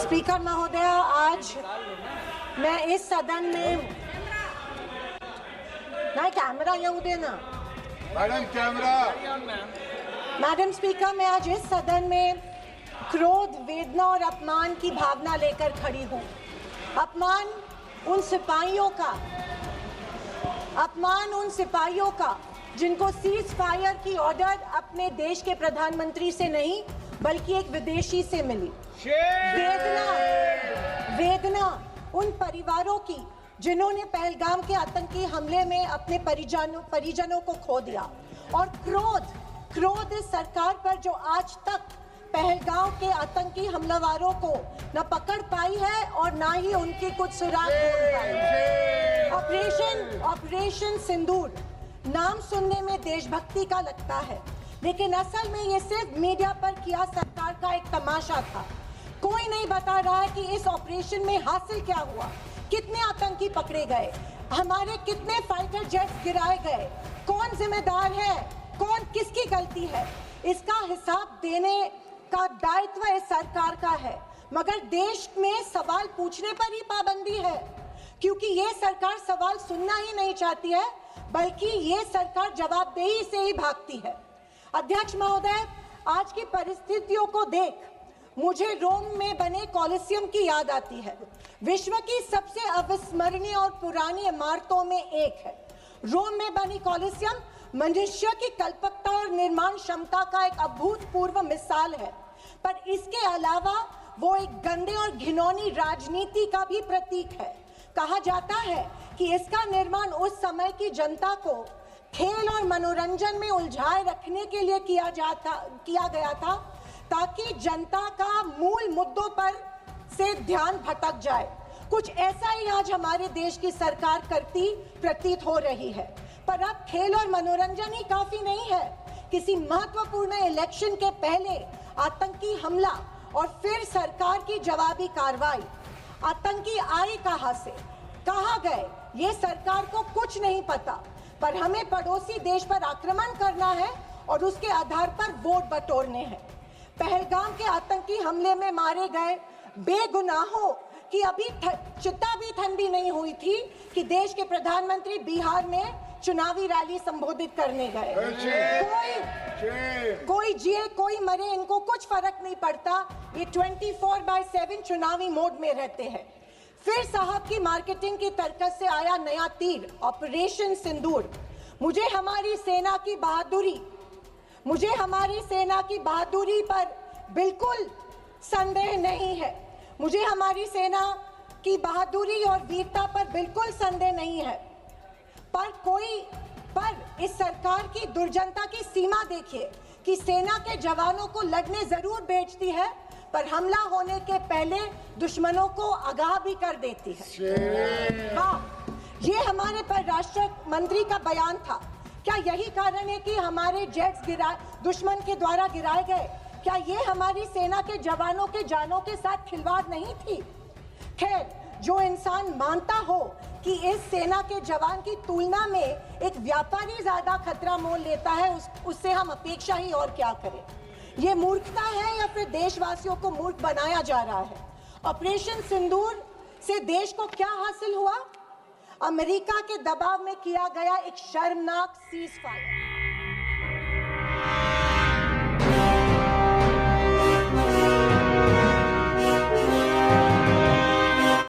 Speaker महोदय, आज मैं इस सदन में नहीं कैमरा येऊ देना मैडम कैमरा। मैडम स्पीकर, मैं आज इस सदन में क्रोध, वेदना और अपमान की भावना लेकर खड़ी हूँ। अपमान उन सिपाहियों का जिनको सीज फायर की ऑर्डर अपने देश के प्रधानमंत्री से नहीं बल्कि एक विदेशी से मिली। वेदना उन परिवारों की जिन्होंने पहलगाम के आतंकी हमले में अपने परिजनों को खो दिया। और क्रोध इस सरकार पर जो आज तक पहलगाम के आतंकी हमलावरों को न पकड़ पाई है और न ही उनकी कुछ सुराग ढूंढ पाई है। ऑपरेशन सिंदूर नाम सुनने में देशभक्ति का लगता है, लेकिन असल में ये सिर्फ मीडिया पर किया सरकार का एक तमाशा था। कोई नहीं बता रहा है कि इस ऑपरेशन में हासिल क्या हुआ, कितने आतंकी पकड़े गए, हमारे कितने फाइटर जेट्स गिराए गए, कौन जिम्मेदार है, कौन किसकी गलती है। इसका हिसाब देने का दायित्व इस सरकार का है, मगर देश में सवाल पूछने पर ही पाबंदी है, क्योंकि ये सरकार सवाल सुनना ही नहीं चाहती है, बल्कि ये सरकार जवाबदेही से ही भागती है। अध्यक्ष महोदय, आज की परिस्थितियों को देख मुझे रोम में बने कॉलिसियम की याद आती है। विश्व की सबसे अविस्मरणीय और पुरानी इमारतों में एक है। रोम में बनी कॉलिसियम मनुष्य की कल्पकता और निर्माण क्षमता का एक अभूतपूर्व मिसाल है, पर इसके अलावा वो एक गंदे और घिनौनी राजनीति का भी प्रतीक है। कहा जाता है कि इसका निर्माण उस समय की जनता को खेल और मनोरंजन में उलझाए रखने के लिए किया गया था, ताकि जनता का मूल मुद्दों पर से ध्यान भटक जाए। कुछ ऐसा ही आज हमारे देश की सरकार करती प्रतीत हो रही है। पर अब खेल और मनोरंजन ही काफी नहीं है। किसी महत्वपूर्ण इलेक्शन के पहले आतंकी हमला और फिर सरकार की जवाबी कार्रवाई। आतंकी आए कहां से, कहां गए, ये सरकार को कुछ नहीं पता, पर हमें पड़ोसी देश पर आक्रमण करना है और उसके आधार पर वोट बटोरने हैं। पहलगाम के आतंकी हमले में मारे गए बेगुनाहों की अभी चिता भी ठंडी नहीं हुई थी कि देश के प्रधानमंत्री बिहार में चुनावी रैली संबोधित करने गए। कोई जिए कोई मरे, इनको कुछ फर्क नहीं पड़ता। ये 24/7 चुनावी मोड में रहते हैं। फिर साहब की मार्केटिंग की तरकस से आया नया तीर, ऑपरेशन सिंदूर। मुझे हमारी सेना की बहादुरी पर बिल्कुल संदेह नहीं है। मुझे हमारी सेना की बहादुरी और वीरता पर बिल्कुल संदेह नहीं है, पर इस सरकार की दुर्जनता की सीमा देखिए कि सेना के जवानों को लड़ने जरूर भेजती है, पर हमला होने के पहले दुश्मनों को आगाह भी कर देती है। हाँ, ये हमारे परराष्ट्र मंत्री का बयान था। क्या यही कारण है कि हमारे जेट्स दुश्मन के द्वारा गिराए गए? क्या ये हमारी सेना के जवानों के जानों के साथ खिलवाड़ नहीं थी? खैर, जो इंसान मानता हो कि इस सेना के जवान की तुलना में एक व्यापारी ज्यादा खतरा मोल लेता है, उससे हम अपेक्षा ही और क्या करें। ये मूर्खता है या फिर देशवासियों को मूर्ख बनाया जा रहा है? ऑपरेशन सिंदूर से देश को क्या हासिल हुआ? अमेरिका के दबाव में किया गया एक शर्मनाक सीज फायर।